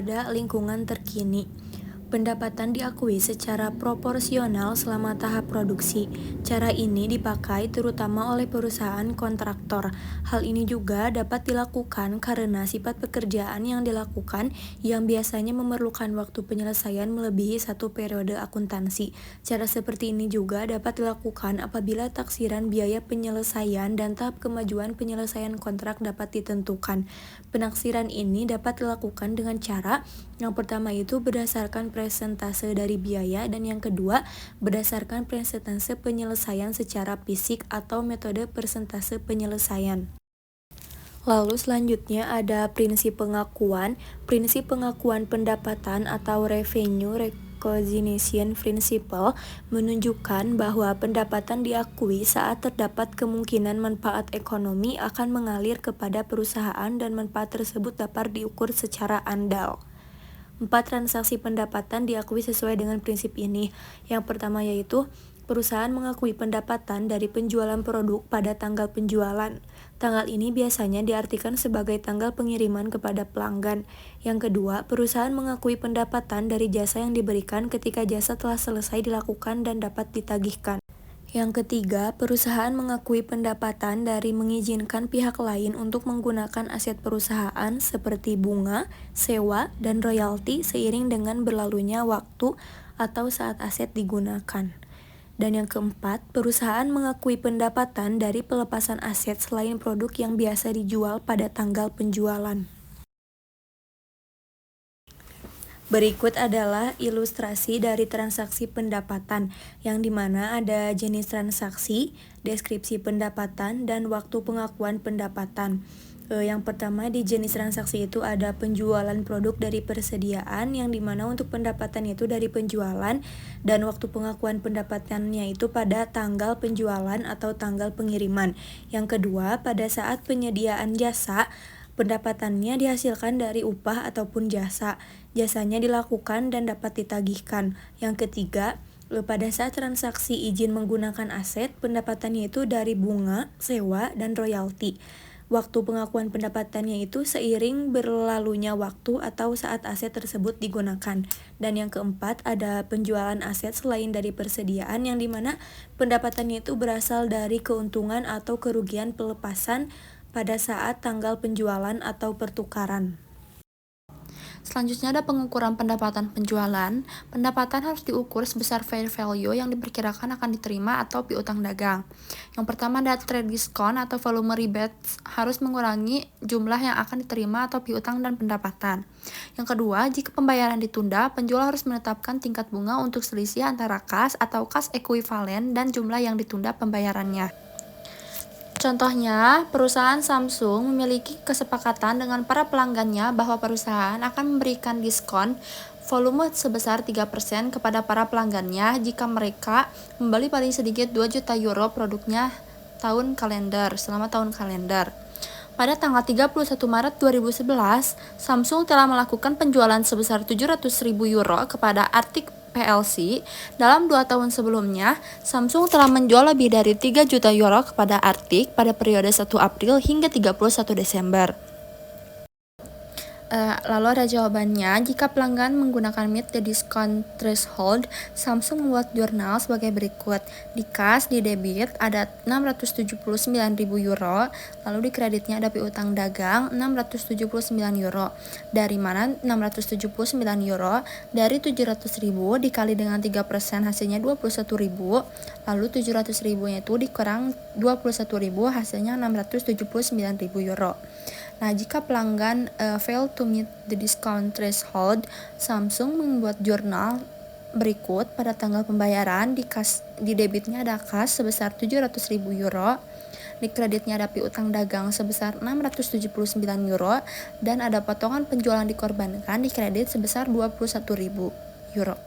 pada lingkungan terkini. Pendapatan diakui secara proporsional selama tahap produksi. Cara ini dipakai terutama oleh perusahaan kontraktor. Hal ini juga dapat dilakukan karena sifat pekerjaan yang dilakukan yang biasanya memerlukan waktu penyelesaian melebihi satu periode akuntansi. Cara seperti ini juga dapat dilakukan apabila taksiran biaya penyelesaian dan tahap kemajuan penyelesaian kontrak dapat ditentukan. Penaksiran ini dapat dilakukan dengan cara yang pertama itu berdasarkan persentase dari biaya dan yang kedua berdasarkan persentase penyelesaian secara fisik atau metode persentase penyelesaian. Lalu selanjutnya ada prinsip pengakuan pendapatan atau revenue recognition principle menunjukkan bahwa pendapatan diakui saat terdapat kemungkinan manfaat ekonomi akan mengalir kepada perusahaan dan manfaat tersebut dapat diukur secara andal. 4 transaksi pendapatan diakui sesuai dengan prinsip ini. Yang pertama yaitu perusahaan mengakui pendapatan dari penjualan produk pada tanggal penjualan. Tanggal ini biasanya diartikan sebagai tanggal pengiriman kepada pelanggan. Yang kedua, perusahaan mengakui pendapatan dari jasa yang diberikan ketika jasa telah selesai dilakukan dan dapat ditagihkan. Yang ketiga, perusahaan mengakui pendapatan dari mengizinkan pihak lain untuk menggunakan aset perusahaan seperti bunga, sewa, dan royalti seiring dengan berlalunya waktu atau saat aset digunakan. Dan yang keempat, perusahaan mengakui pendapatan dari pelepasan aset selain produk yang biasa dijual pada tanggal penjualan. Berikut adalah ilustrasi dari transaksi pendapatan, yang dimana ada jenis transaksi, deskripsi pendapatan, dan waktu pengakuan pendapatan. Yang pertama di jenis transaksi itu ada penjualan produk dari persediaan, yang dimana untuk pendapatan itu dari penjualan, dan waktu pengakuan pendapatannya itu pada tanggal penjualan atau tanggal pengiriman. Yang kedua, pada saat penyediaan jasa, pendapatannya dihasilkan dari upah ataupun jasa. Jasanya dilakukan dan dapat ditagihkan. Yang ketiga, pada saat transaksi izin menggunakan aset, pendapatannya itu dari bunga, sewa, dan royalti. Waktu pengakuan pendapatannya itu seiring berlalunya waktu atau saat aset tersebut digunakan. Dan yang keempat, ada penjualan aset selain dari persediaan, yang dimana pendapatannya itu berasal dari keuntungan atau kerugian pelepasan pada saat tanggal penjualan atau pertukaran. Selanjutnya ada pengukuran pendapatan penjualan. Pendapatan harus diukur sebesar fair value yang diperkirakan akan diterima atau piutang dagang. Yang pertama ada trade discount atau volume rebates harus mengurangi jumlah yang akan diterima atau piutang dan pendapatan. Yang kedua, jika pembayaran ditunda, penjual harus menetapkan tingkat bunga untuk selisih antara kas atau kas ekuivalen dan jumlah yang ditunda pembayarannya. Contohnya, perusahaan Samsung memiliki kesepakatan dengan para pelanggannya bahwa perusahaan akan memberikan diskon volume sebesar 3% kepada para pelanggannya jika mereka membeli paling sedikit 2 juta euro produknya selama tahun kalender. Pada tanggal 31 Maret 2011, Samsung telah melakukan penjualan sebesar 700.000 euro kepada Arctic PLC. Dalam 2 tahun sebelumnya, Samsung telah menjual lebih dari 3 juta euro kepada Arctic pada periode 1 April hingga 31 Desember. Lalu ada jawabannya, jika pelanggan menggunakan meet the discount threshold, Samsung membuat jurnal sebagai berikut. Di kas, di debit ada 679.000 euro, lalu di kreditnya ada piutang dagang 679 euro. Dari mana 679 euro? Dari 700.000 dikali dengan 3% hasilnya 21.000, lalu 700.000 nya itu dikurang 21.000 hasilnya 679.000 euro. Nah, jika pelanggan fail to meet the discount threshold, Samsung membuat jurnal berikut. Pada tanggal pembayaran di debitnya ada kas sebesar 700.000 euro, di kreditnya ada piutang dagang sebesar 679 euro, dan ada potongan penjualan dikorbankan di kredit sebesar 21.000 euro.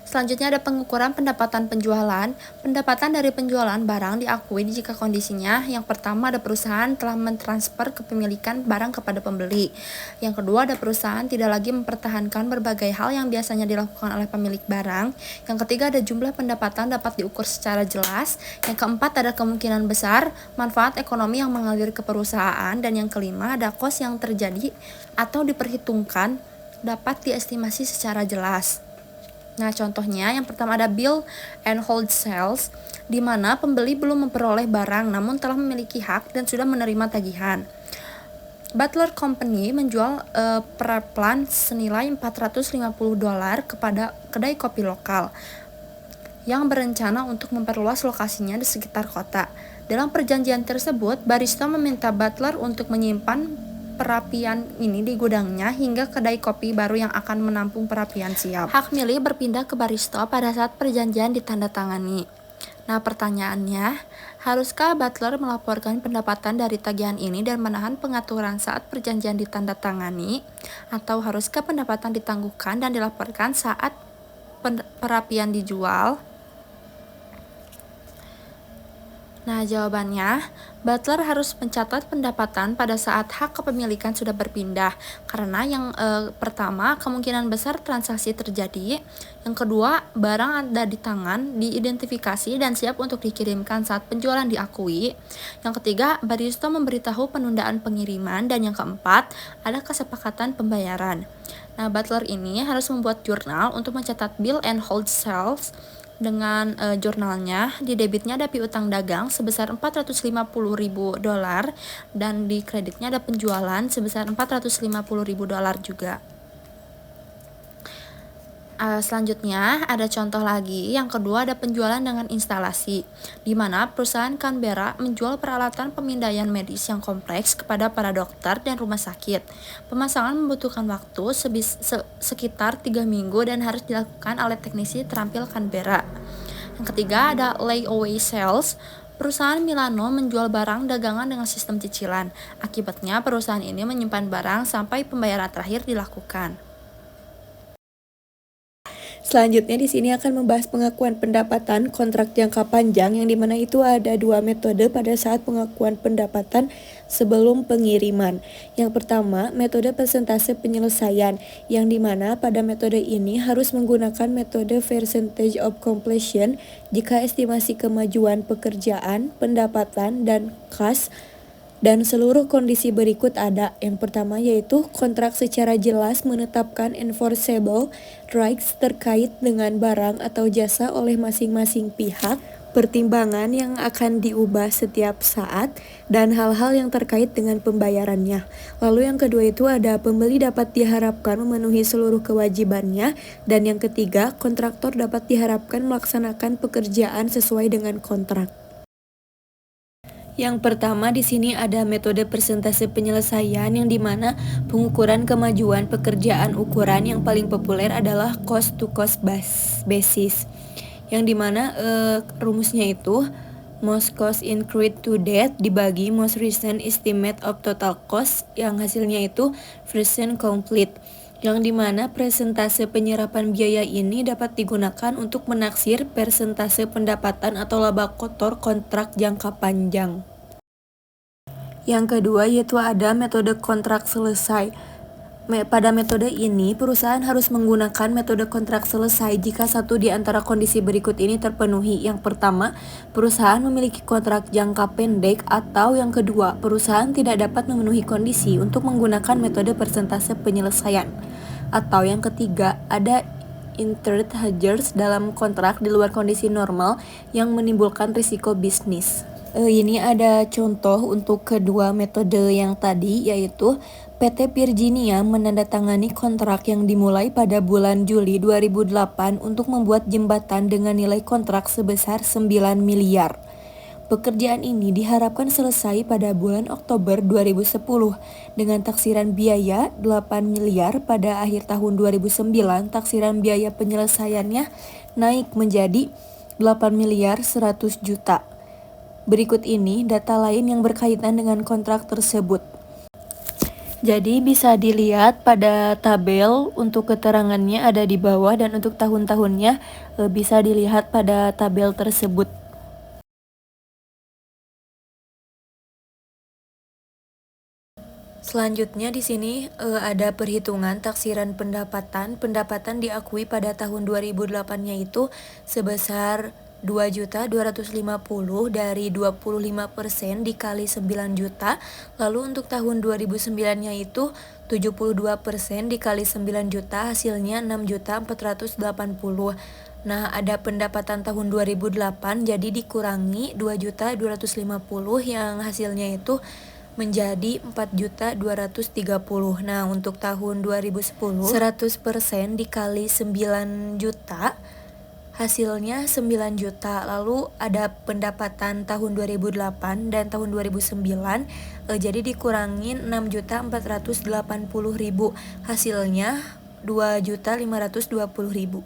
Selanjutnya ada pengukuran pendapatan penjualan. Pendapatan dari penjualan barang diakui jika kondisinya yang pertama ada perusahaan telah mentransfer kepemilikan barang kepada pembeli. Yang kedua ada perusahaan tidak lagi mempertahankan berbagai hal yang biasanya dilakukan oleh pemilik barang. Yang ketiga ada jumlah pendapatan dapat diukur secara jelas. Yang keempat ada kemungkinan besar manfaat ekonomi yang mengalir ke perusahaan. Dan yang kelima ada kos yang terjadi atau diperhitungkan dapat diestimasi secara jelas. Nah, contohnya yang pertama ada buy and hold sales, di mana pembeli belum memperoleh barang namun telah memiliki hak dan sudah menerima tagihan. Butler Company menjual peraplan senilai $450 kepada kedai kopi lokal yang berencana untuk memperluas lokasinya di sekitar kota. Dalam perjanjian tersebut, barista meminta Butler untuk menyimpan perapian ini di gudangnya hingga kedai kopi baru yang akan menampung perapian siap. Hak milik berpindah ke barista pada saat perjanjian ditandatangani. Nah, pertanyaannya, haruskah Butler melaporkan pendapatan dari tagihan ini dan menahan pengaturan saat perjanjian ditandatangani? Atau haruskah pendapatan ditangguhkan dan dilaporkan saat perapian dijual? Nah, jawabannya, Butler harus mencatat pendapatan pada saat hak kepemilikan sudah berpindah. Karena yang pertama, kemungkinan besar transaksi terjadi. Yang kedua, barang ada di tangan, diidentifikasi dan siap untuk dikirimkan saat penjualan diakui. Yang ketiga, barista memberitahu penundaan pengiriman. Dan yang keempat, ada kesepakatan pembayaran. Nah, Butler ini harus membuat jurnal untuk mencatat buy and hold sales. Dengan jurnalnya, di debitnya ada piutang dagang sebesar $450.000 dan di kreditnya ada penjualan sebesar $450.000 juga. Selanjutnya ada contoh lagi, yang kedua ada penjualan dengan instalasi, di mana perusahaan Canberra menjual peralatan pemindaian medis yang kompleks kepada para dokter dan rumah sakit. Pemasangan membutuhkan waktu sekitar 3 minggu dan harus dilakukan oleh teknisi terampil Canberra. Yang ketiga ada layaway sales. Perusahaan Milano menjual barang dagangan dengan sistem cicilan. Akibatnya perusahaan ini menyimpan barang sampai pembayaran terakhir dilakukan. Selanjutnya di sini akan membahas pengakuan pendapatan kontrak jangka panjang, yang dimana itu ada dua metode pada saat pengakuan pendapatan sebelum pengiriman. Yang pertama, metode persentase penyelesaian, yang dimana pada metode ini harus menggunakan metode percentage of completion jika estimasi kemajuan pekerjaan, pendapatan, dan kas dan seluruh kondisi berikut ada. Yang pertama yaitu kontrak secara jelas menetapkan enforceable rights terkait dengan barang atau jasa oleh masing-masing pihak, pertimbangan yang akan diubah setiap saat, dan hal-hal yang terkait dengan pembayarannya. Lalu yang kedua itu ada pembeli dapat diharapkan memenuhi seluruh kewajibannya, dan yang ketiga kontraktor dapat diharapkan melaksanakan pekerjaan sesuai dengan kontrak. Yang pertama di sini ada metode persentase penyelesaian, yang dimana pengukuran kemajuan pekerjaan ukuran yang paling populer adalah cost to cost basis, yang dimana rumusnya itu most cost incurred to date dibagi most recent estimate of total cost, yang hasilnya itu percent complete, yang dimana persentase penyerapan biaya ini dapat digunakan untuk menaksir persentase pendapatan atau laba kotor kontrak jangka panjang. Yang kedua yaitu ada metode kontrak selesai. Pada metode ini, perusahaan harus menggunakan metode kontrak selesai jika satu di antara kondisi berikut ini terpenuhi. Yang pertama, perusahaan memiliki kontrak jangka pendek, atau yang kedua, perusahaan tidak dapat memenuhi kondisi untuk menggunakan metode persentase penyelesaian. Atau yang ketiga, ada entered hazards dalam kontrak di luar kondisi normal yang menimbulkan risiko bisnis. Ini ada contoh untuk kedua metode yang tadi, yaitu PT Virginia menandatangani kontrak yang dimulai pada bulan Juli 2008 untuk membuat jembatan dengan nilai kontrak sebesar 9 miliar. Pekerjaan ini diharapkan selesai pada bulan Oktober 2010 dengan taksiran biaya 8 miliar. Pada akhir tahun 2009, taksiran biaya penyelesaiannya naik menjadi 8 miliar 100 juta. Berikut ini data lain yang berkaitan dengan kontrak tersebut. Jadi bisa dilihat pada tabel, untuk keterangannya ada di bawah, dan untuk tahun-tahunnya bisa dilihat pada tabel tersebut. Selanjutnya di sini ada perhitungan taksiran pendapatan. Pendapatan diakui pada tahun 2008-nya itu sebesar 2.250 dari 25% dikali 9 juta. Lalu untuk tahun 2009-nya itu 72% dikali 9 juta, hasilnya 6.480. Nah, ada pendapatan tahun 2008 jadi dikurangi 2.250 yang hasilnya itu menjadi 4.230. Nah, untuk tahun 2010 100% dikali 9 juta, hasilnya 9 juta. Lalu ada pendapatan tahun 2008 dan tahun 2009 jadi dikurangin 6.480.000, hasilnya 2.520.000.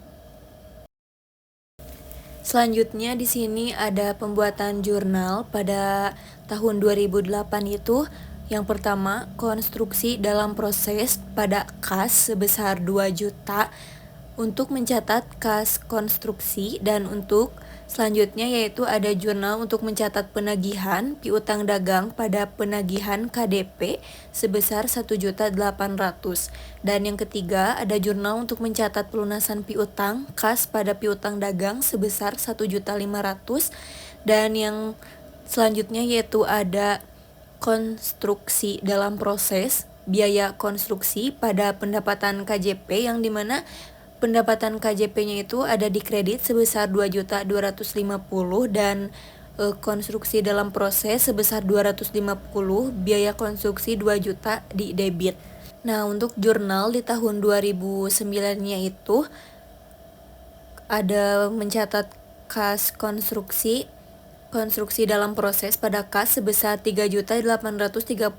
Selanjutnya di sini ada pembuatan jurnal pada tahun 2008 itu. Yang pertama, konstruksi dalam proses pada kas sebesar 2 juta untuk mencatat kas konstruksi, dan untuk selanjutnya yaitu ada jurnal untuk mencatat penagihan piutang dagang pada penagihan KDP sebesar 1.800.000. Dan yang ketiga ada jurnal untuk mencatat pelunasan piutang kas pada piutang dagang sebesar 1.500.000. Dan yang selanjutnya yaitu ada konstruksi dalam proses biaya konstruksi pada pendapatan KJP, yang dimana pendapatan KJP-nya itu ada di kredit sebesar 2.250.000 dan konstruksi dalam proses sebesar 250, biaya konstruksi 2 juta di debit. Nah, untuk jurnal di tahun 2009-nya itu ada mencatat kas konstruksi dalam proses pada kas sebesar 3.832.000.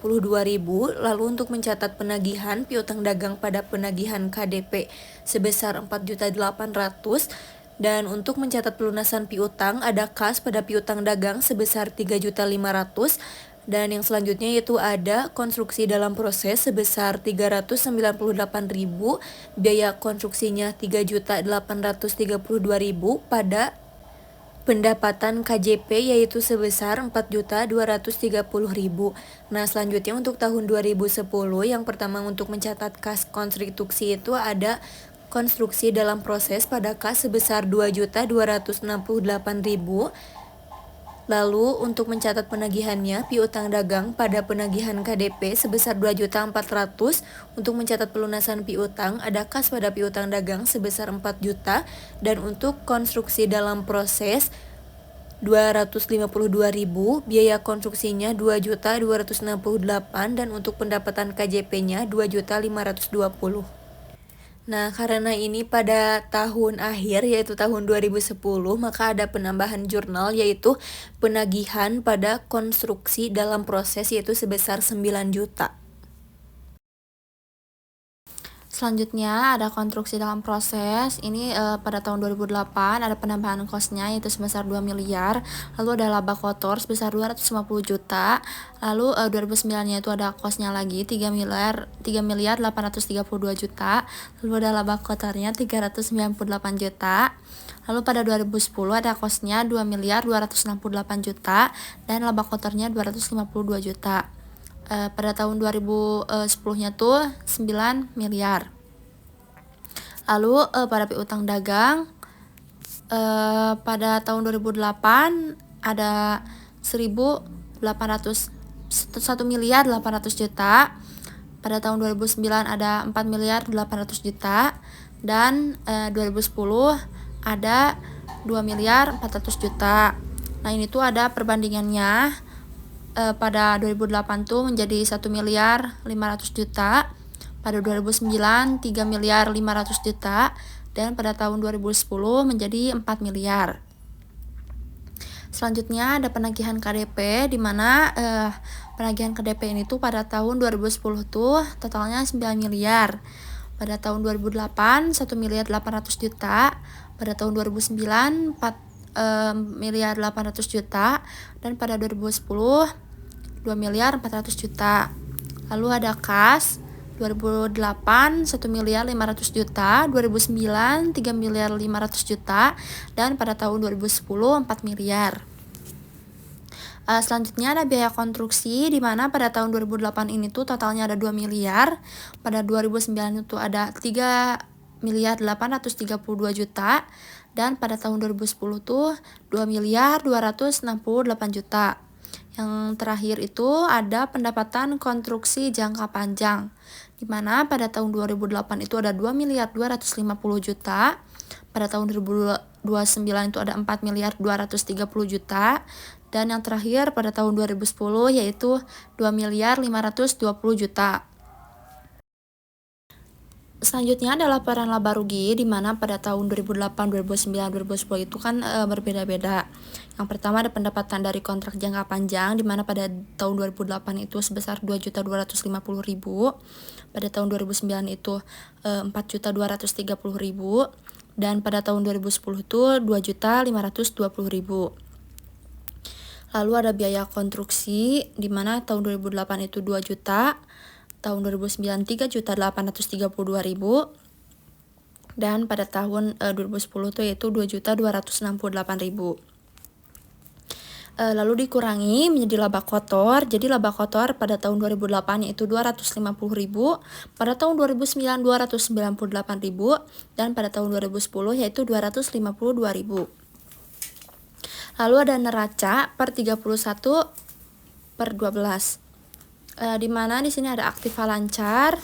Lalu untuk mencatat penagihan piutang dagang pada penagihan KDP sebesar 4.800.000. Dan untuk mencatat pelunasan piutang ada kas pada piutang dagang sebesar 3.500.000. Dan yang selanjutnya yaitu ada konstruksi dalam proses sebesar 398.000, biaya konstruksinya 3.832.000 pada pendapatan KJP yaitu sebesar 4.230.000. Nah, selanjutnya untuk tahun 2010 yang pertama untuk mencatat kas konstruksi itu ada konstruksi dalam proses pada kas sebesar 2.268.000. Lalu untuk mencatat penagihannya piutang dagang pada penagihan KDP sebesar 2.400.000. Untuk mencatat pelunasan piutang ada kas pada piutang dagang sebesar 4 juta. Dan untuk konstruksi dalam proses 252.000, biaya konstruksinya 2.268.000, dan untuk pendapatan KJP-nya 2.520.000. Nah, karena ini pada tahun akhir yaitu tahun 2010, maka ada penambahan jurnal yaitu penagihan pada konstruksi dalam proses yaitu sebesar 9 juta. Selanjutnya ada konstruksi dalam proses. Ini pada tahun 2008 ada penambahan kosnya yaitu sebesar 2 miliar. Lalu ada laba kotor sebesar 250 juta. Lalu 2009-nya itu ada kosnya lagi 3 miliar 832 juta. Lalu ada laba kotornya 398 juta. Lalu pada 2010 ada kosnya 2 miliar 268 juta dan laba kotornya 252 juta. Pada tahun 2010-nya tuh 9 miliar. Lalu pada piutang dagang pada tahun 2008 ada 1 miliar 800 juta. Pada tahun 2009 ada 4 miliar 800 juta dan 2010 ada 2 miliar 400 juta. Nah, ini tuh ada perbandingannya. Pada 2008 tuh menjadi 1 miliar 500 juta, pada 2009 3 miliar 500 juta, dan pada tahun 2010 menjadi 4 miliar. Selanjutnya ada penagihan KDP, di mana penagihan KDP ini tuh pada tahun 2010 tuh totalnya 9 miliar. Pada tahun 2008 1 miliar 800 juta, pada tahun 2009 4 miliar 800 juta, dan pada 2010 2 miliar 400 juta. Lalu ada kas 2008 1.500.000.000, 2009 3.500.000.000, dan pada tahun 2010 4 miliar. Selanjutnya ada biaya konstruksi, di mana pada tahun 2008 ini tuh totalnya ada 2 miliar, pada 2009 itu ada 3.832.000.000, dan pada tahun 2010 tuh 2.268.000.000. Yang terakhir itu ada pendapatan konstruksi jangka panjang, di mana pada tahun 2008 itu ada 2.250.000.000, pada tahun 2029 itu ada 4.230.000.000, dan yang terakhir pada tahun 2010 yaitu 2.520.000.000. Selanjutnya ada laporan laba rugi, di mana pada tahun 2008, 2009, 2010 itu kan berbeda-beda. Yang pertama ada pendapatan dari kontrak jangka panjang, di mana pada tahun 2008 itu sebesar 2.250.000, pada tahun 2009 itu 4.230.000, dan pada tahun 2010 itu 2.520.000. Lalu ada biaya konstruksi, di mana tahun 2008 itu 2 juta, tahun 2009 3.832.000, dan pada tahun 2010 itu yaitu 2.268.000. Lalu dikurangi menjadi laba kotor. Jadi laba kotor pada tahun 2008 yaitu 250.000, pada tahun 2009 298.000, dan pada tahun 2010 yaitu 252.000. Lalu ada neraca per 31/12, di mana di sini ada aktiva lancar,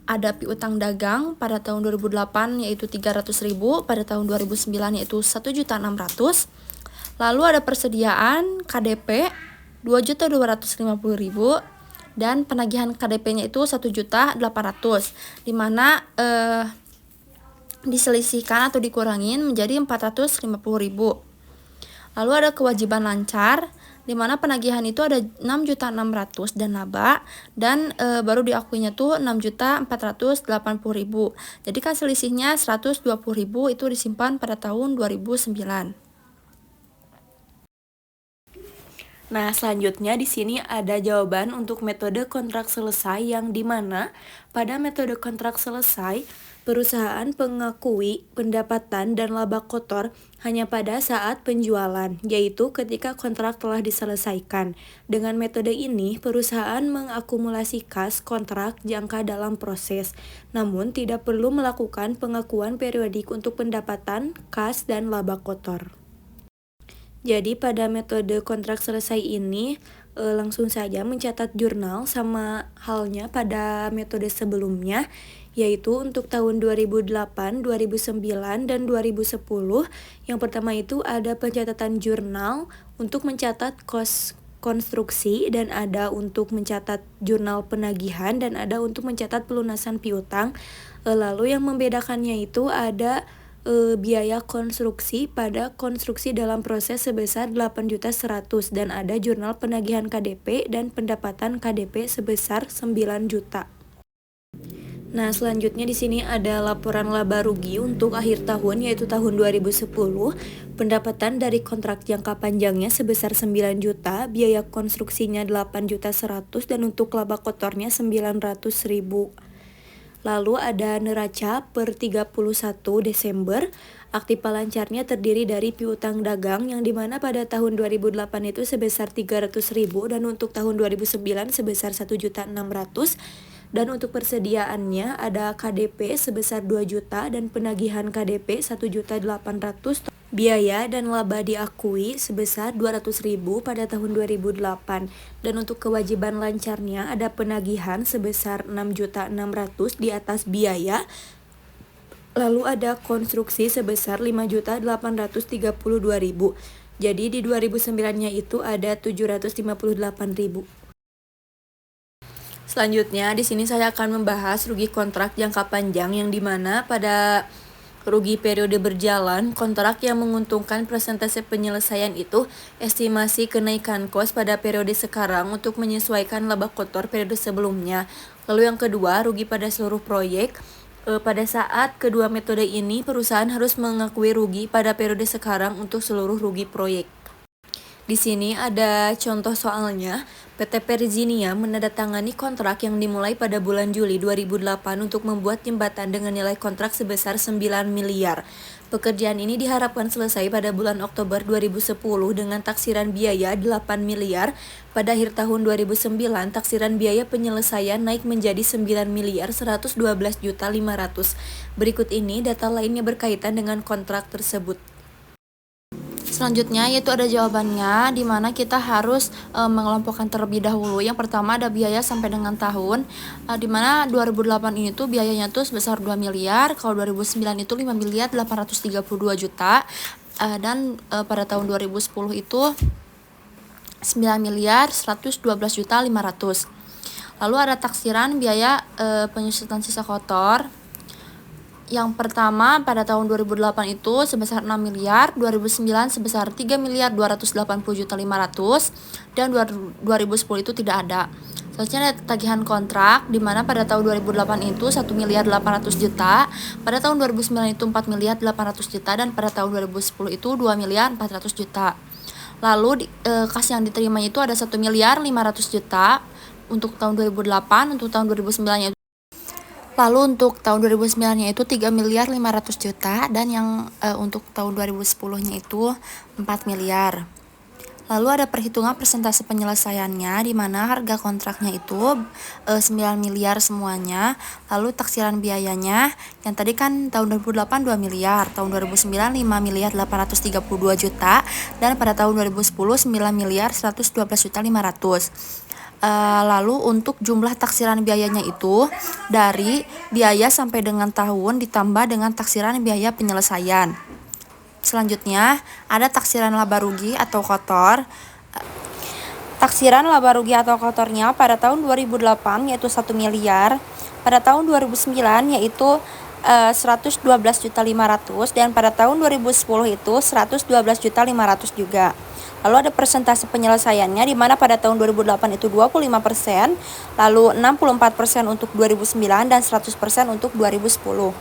ada piutang dagang pada tahun 2008 yaitu 300.000, pada tahun 2009 yaitu 1.600.000. Lalu ada persediaan KDP 2.250.000, dan penagihan KDP-nya itu 1.800.000, di mana diselisihkan atau dikurangin menjadi 450.000. Lalu ada kewajiban lancar, di mana penagihan itu ada 6.600.000 dan laba, dan baru diakuinya tuh 6.480.000. Jadi kan selisihnya 120.000 itu disimpan pada tahun 2009. Nah, selanjutnya di sini ada jawaban untuk metode kontrak selesai, yang dimana pada metode kontrak selesai perusahaan mengakui pendapatan dan laba kotor hanya pada saat penjualan, yaitu ketika kontrak telah diselesaikan. Dengan metode ini, perusahaan mengakumulasi kas kontrak jangka dalam proses, namun tidak perlu melakukan pengakuan periodik untuk pendapatan, kas, dan laba kotor. Jadi pada metode kontrak selesai ini langsung saja mencatat jurnal, sama halnya pada metode sebelumnya, yaitu untuk tahun 2008, 2009, dan 2010. Yang pertama itu ada pencatatan jurnal untuk mencatat kos konstruksi, dan ada untuk mencatat jurnal penagihan, dan ada untuk mencatat pelunasan piutang. Lalu yang membedakannya itu ada biaya konstruksi pada konstruksi dalam proses sebesar 8.100.000, dan ada jurnal penagihan KDP dan pendapatan KDP sebesar 9 juta. Nah, selanjutnya di sini ada laporan laba rugi untuk akhir tahun, yaitu tahun 2010. Pendapatan dari kontrak jangka panjangnya sebesar 9 juta, biaya konstruksinya 8.100.000, dan untuk laba kotornya 900.000. Lalu ada neraca per 31 Desember. Aktiva lancarnya terdiri dari piutang dagang, yang dimana pada tahun 2008 itu sebesar 300.000, dan untuk tahun 2009 sebesar 1.600.000. Dan untuk persediaannya ada KDP sebesar 2 juta dan penagihan KDP 1.800.000. Biaya dan laba diakui sebesar 200.000 pada tahun 2008. Dan untuk kewajiban lancarnya ada penagihan sebesar 6.600.000 di atas biaya. Lalu ada konstruksi sebesar 5.832.000. Jadi di 2009-nya itu ada 758.000. Selanjutnya di sini saya akan membahas rugi kontrak jangka panjang, yang dimana pada rugi periode berjalan, kontrak yang menguntungkan persentase penyelesaian itu estimasi kenaikan kos pada periode sekarang untuk menyesuaikan laba kotor periode sebelumnya. Lalu yang kedua, rugi pada seluruh proyek. Pada saat kedua metode ini, perusahaan harus mengakui rugi pada periode sekarang untuk seluruh rugi proyek. Di sini ada contoh soalnya. PT Perzinia menandatangani kontrak yang dimulai pada bulan Juli 2008 untuk membuat jembatan dengan nilai kontrak sebesar 9 miliar. Pekerjaan ini diharapkan selesai pada bulan Oktober 2010 dengan taksiran biaya 8 miliar. Pada akhir tahun 2009, taksiran biaya penyelesaian naik menjadi 9 miliar 112 juta 500. Berikut ini data lainnya berkaitan dengan kontrak tersebut. Selanjutnya yaitu ada jawabannya, di mana kita harus mengelompokkan terlebih dahulu. Yang pertama ada biaya sampai dengan tahun, di mana 2008 ini tuh biayanya tuh sebesar 2 miliar, kalau 2009 itu 5 miliar 832 juta, dan pada tahun 2010 itu 9 miliar 112 juta 500. Lalu ada taksiran biaya penyusutan sisa kotor. Yang pertama pada tahun 2008 itu sebesar 6 miliar, 2009 sebesar 3 miliar 280 juta 500, dan 2010 itu tidak ada. Selanjutnya ada tagihan kontrak, di mana pada tahun 2008 itu 1 miliar 800 juta, pada tahun 2009 itu 4 miliar 800 juta, dan pada tahun 2010 itu 2 miliar 400 juta. Lalu kas yang diterima itu ada 1 miliar 500 juta untuk tahun 2008, untuk tahun 2009 lalu untuk tahun 2009-nya itu 3 miliar 500 juta, dan yang untuk tahun 2010-nya itu 4 miliar. Lalu ada perhitungan persentase penyelesaiannya, di mana harga kontraknya itu 9 miliar semuanya. Lalu taksiran biayanya, yang tadi kan tahun 2008 2 miliar, tahun 2009 5 miliar 832 juta, dan pada tahun 2010 9 miliar 112 juta 500. Lalu untuk jumlah taksiran biayanya itu dari biaya sampai dengan tahun ditambah dengan taksiran biaya penyelesaian. Selanjutnya ada taksiran laba rugi atau kotor. Taksiran laba rugi atau kotornya pada tahun 2008 yaitu 1 miliar, pada tahun 2009 yaitu 112 juta 500, dan pada tahun 2010 itu 112 juta 500 juga. Lalu ada persentase penyelesaiannya, di mana pada tahun 2008 itu 25%, lalu 64% untuk 2009, dan 100% untuk 2010.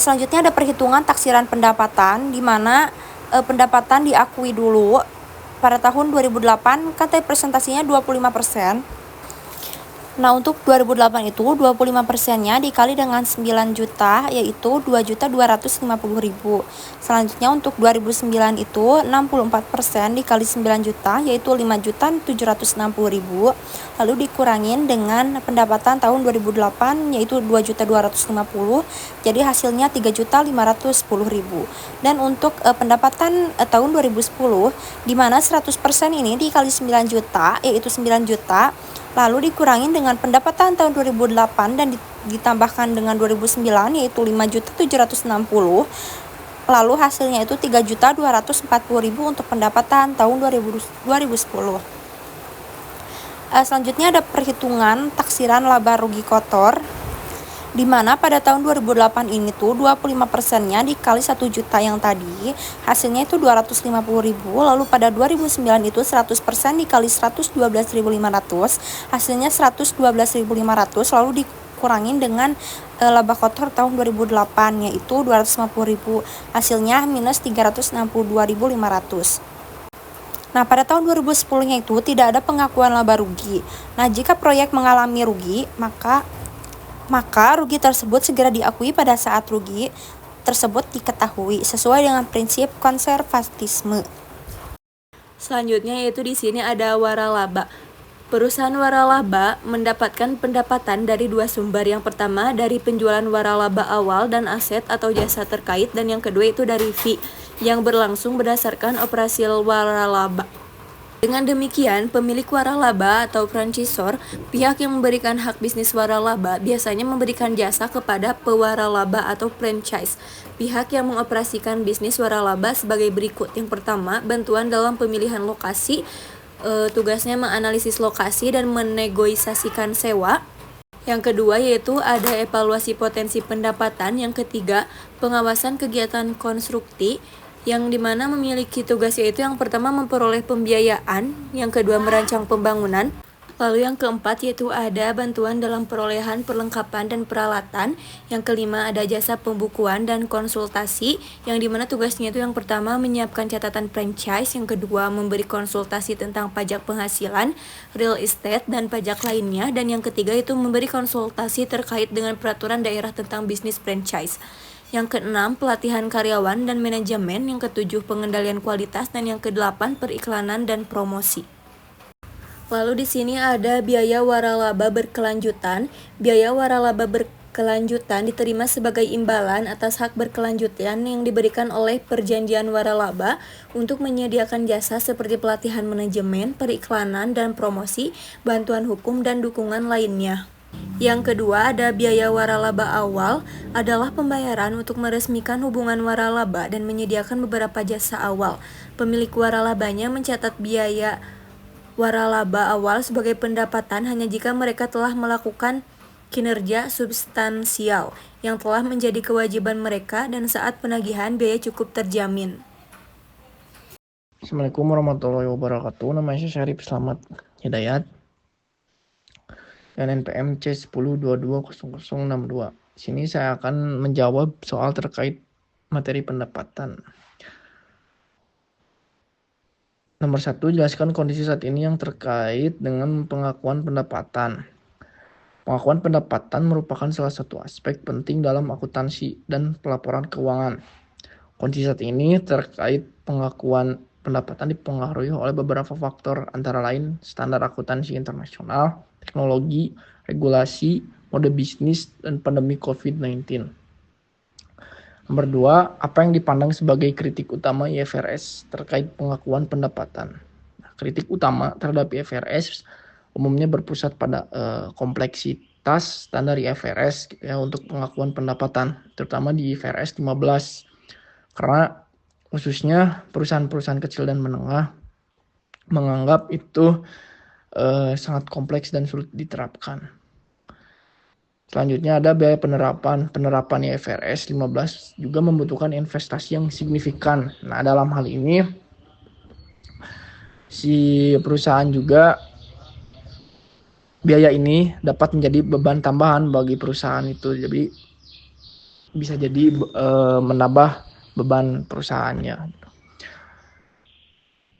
Selanjutnya ada perhitungan taksiran pendapatan, di mana pendapatan diakui dulu. Pada tahun 2008 kan tadi presentasinya 25%. Nah, untuk 2008 itu 25%-nya dikali dengan 9 juta yaitu 2.250.000. Selanjutnya untuk 2009 itu 64% dikali 9 juta yaitu 5.760.000. Lalu dikurangin dengan pendapatan tahun 2008 yaitu 2.250.000. Jadi hasilnya 3.510.000. Dan untuk pendapatan tahun 2010 di mana 100% ini dikali 9 juta yaitu 9 juta, lalu dikurangin dengan pendapatan tahun 2008 dan ditambahkan dengan 2009 yaitu 5.760.000. Lalu hasilnya itu 3.240.000 untuk pendapatan tahun 2010. Selanjutnya ada perhitungan taksiran laba rugi kotor, di mana pada tahun 2008 ini tuh 25%-nya dikali 1 juta yang tadi, hasilnya itu 250.000. Lalu pada 2009 itu 100% dikali 112.500, hasilnya 112.500. Lalu dikurangin dengan laba kotor tahun 2008 yaitu 250.000, hasilnya minus 362.500. Nah, pada tahun 2010-nya itu tidak ada pengakuan laba rugi. Nah, jika proyek mengalami rugi, maka rugi tersebut segera diakui pada saat rugi tersebut diketahui sesuai dengan prinsip konservatisme. Selanjutnya yaitu di sini ada waralaba. Perusahaan waralaba mendapatkan pendapatan dari dua sumber. Yang pertama dari penjualan waralaba awal dan aset atau jasa terkait, dan yang kedua itu dari fee yang berlangsung berdasarkan operasi waralaba. Dengan demikian, pemilik waralaba atau franchisor, pihak yang memberikan hak bisnis waralaba, biasanya memberikan jasa kepada pewaralaba atau franchise. Pihak yang mengoperasikan bisnis waralaba sebagai berikut. Yang pertama, bantuan dalam pemilihan lokasi. Tugasnya menganalisis lokasi dan menegosiasikan sewa. Yang kedua yaitu ada evaluasi potensi pendapatan. Yang ketiga, pengawasan kegiatan konstruksi, yang dimana memiliki tugas yaitu yang pertama memperoleh pembiayaan, yang kedua merancang pembangunan, Lalu yang keempat yaitu ada bantuan dalam perolehan perlengkapan dan peralatan. Yang kelima ada jasa pembukuan dan konsultasi, yang dimana tugasnya itu yang pertama menyiapkan catatan franchise, yang kedua memberi konsultasi tentang pajak penghasilan, real estate, dan pajak lainnya, dan yang ketiga itu memberi konsultasi terkait dengan peraturan daerah tentang bisnis franchise. Yang keenam, pelatihan karyawan dan manajemen. Yang ketujuh, pengendalian kualitas, dan yang kedelapan, periklanan dan promosi. Lalu di sini ada biaya waralaba berkelanjutan. Biaya waralaba berkelanjutan diterima sebagai imbalan atas hak berkelanjutan yang diberikan oleh perjanjian waralaba untuk menyediakan jasa seperti pelatihan manajemen, periklanan dan promosi, bantuan hukum dan dukungan lainnya. Yang kedua ada biaya waralaba awal, adalah pembayaran untuk meresmikan hubungan waralaba dan menyediakan beberapa jasa awal. Pemilik waralabanya mencatat biaya waralaba awal sebagai pendapatan hanya jika mereka telah melakukan kinerja substansial yang telah menjadi kewajiban mereka dan saat penagihan biaya cukup terjamin. Assalamualaikum warahmatullahi wabarakatuh. Nama saya Syarif Slamet Hidayat dan NPM C10220062. Di sini saya akan menjawab soal terkait materi pendapatan. Nomor 1, jelaskan kondisi saat ini yang terkait dengan pengakuan pendapatan. Pengakuan pendapatan merupakan salah satu aspek penting dalam akuntansi dan pelaporan keuangan. Kondisi saat ini terkait pengakuan pendapatan dipengaruhi oleh beberapa faktor, antara lain standar akuntansi internasional, teknologi, regulasi, mode bisnis, dan pandemi COVID-19. Nomor 2, apa yang dipandang sebagai kritik utama IFRS terkait pengakuan pendapatan. Kritik utama terhadap IFRS umumnya berpusat pada kompleksitas standar IFRS gitu ya, untuk pengakuan pendapatan, terutama di IFRS 15. Karena khususnya perusahaan-perusahaan kecil dan menengah menganggap itu sangat kompleks dan sulit diterapkan. Selanjutnya ada biaya penerapan. Penerapan IFRS 15 juga membutuhkan investasi yang signifikan. Nah, dalam hal ini si perusahaan juga biaya ini dapat menjadi beban tambahan bagi perusahaan itu. Jadi bisa jadi menambah beban perusahaannya.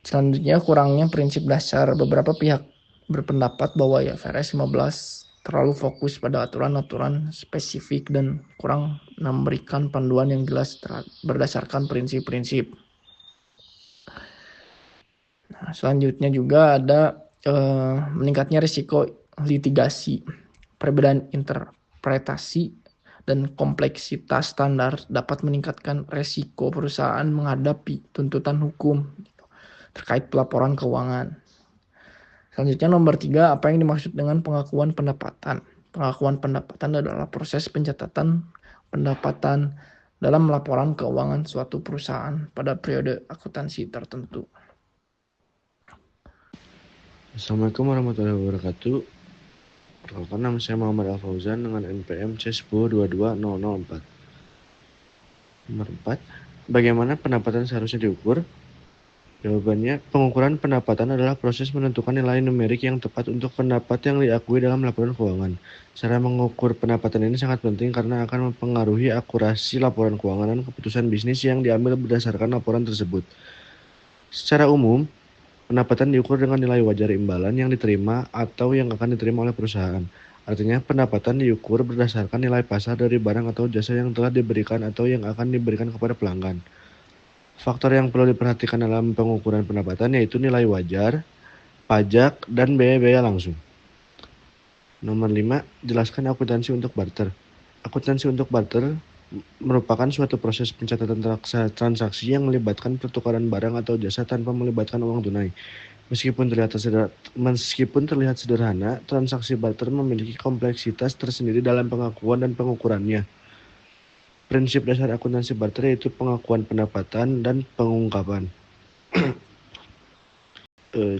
Selanjutnya, kurangnya prinsip dasar. Beberapa pihak berpendapat bahwa IFRS 15 terlalu fokus pada aturan-aturan spesifik dan kurang memberikan panduan yang jelas berdasarkan prinsip-prinsip. Nah, selanjutnya juga ada meningkatnya risiko litigasi. Perbedaan interpretasi dan kompleksitas standar dapat meningkatkan risiko perusahaan menghadapi tuntutan hukum terkait pelaporan keuangan. Selanjutnya nomor 3, apa yang dimaksud dengan pengakuan pendapatan? Pengakuan pendapatan adalah proses pencatatan pendapatan dalam laporan keuangan suatu perusahaan pada periode akuntansi tertentu. Assalamualaikum warahmatullahi wabarakatuh. Perkenalkan, nama saya Muhammad Al-Fauzan dengan NPM C10220004. Nomor 4, bagaimana pendapatan seharusnya diukur? Jawabannya, pengukuran pendapatan adalah proses menentukan nilai numerik yang tepat untuk pendapat yang diakui dalam laporan keuangan. Cara mengukur pendapatan ini sangat penting karena akan mempengaruhi akurasi laporan keuangan dan keputusan bisnis yang diambil berdasarkan laporan tersebut. Secara umum, pendapatan diukur dengan nilai wajar imbalan yang diterima atau yang akan diterima oleh perusahaan. Artinya, pendapatan diukur berdasarkan nilai pasar dari barang atau jasa yang telah diberikan atau yang akan diberikan kepada pelanggan. Faktor yang perlu diperhatikan dalam pengukuran pendapatan yaitu nilai wajar, pajak, dan biaya-biaya langsung. Nomor 5, jelaskan akuntansi untuk barter. Akuntansi untuk barter merupakan suatu proses pencatatan transaksi yang melibatkan pertukaran barang atau jasa tanpa melibatkan uang tunai. Meskipun terlihat sederhana, transaksi barter memiliki kompleksitas tersendiri dalam pengakuan dan pengukurannya. Prinsip dasar akuntansi barter yaitu pengakuan pendapatan dan pengungkapan.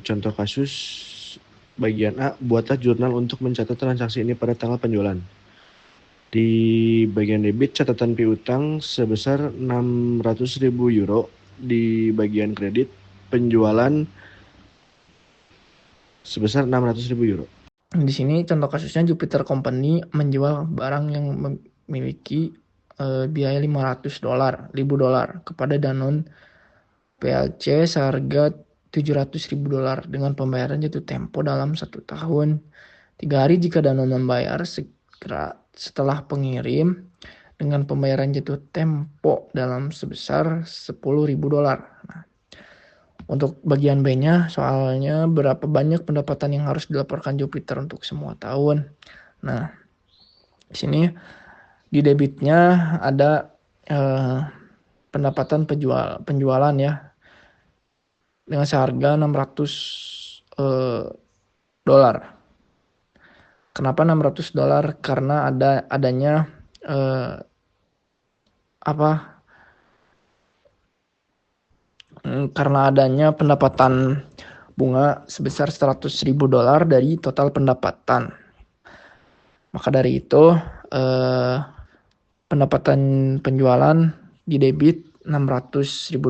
Contoh kasus bagian A, buatlah jurnal untuk mencatat transaksi ini pada tanggal penjualan. Di bagian debit, catatan piutang sebesar 600.000 euro. Di bagian kredit, penjualan sebesar 600.000 euro. Di sini contoh kasusnya Jupiter Company menjual barang yang memiliki biaya $500.000 kepada Danone PLC seharga $700.000 dengan pembayaran jatuh tempo dalam 1 tahun. 3 hari jika Danone membayar segera setelah pengirim dengan pembayaran jatuh tempo dalam sebesar $10.000. Nah, untuk bagian B-nya soalnya berapa banyak pendapatan yang harus dilaporkan Jupiter untuk semua tahun. Nah, di sini di debitnya ada pendapatan penjualan ya dengan seharga $600. Kenapa $600? Karena adanya karena adanya pendapatan bunga sebesar $100.000 dari total pendapatan. Maka dari itu pendapatan penjualan di debit $600.000,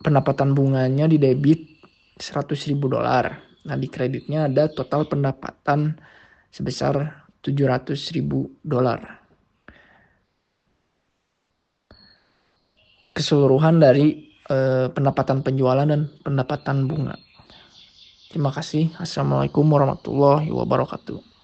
pendapatan bunganya di debit $100.000. Nah, di kreditnya ada total pendapatan sebesar $700.000. Keseluruhan dari pendapatan penjualan dan pendapatan bunga. Terima kasih. Assalamualaikum warahmatullahi wabarakatuh.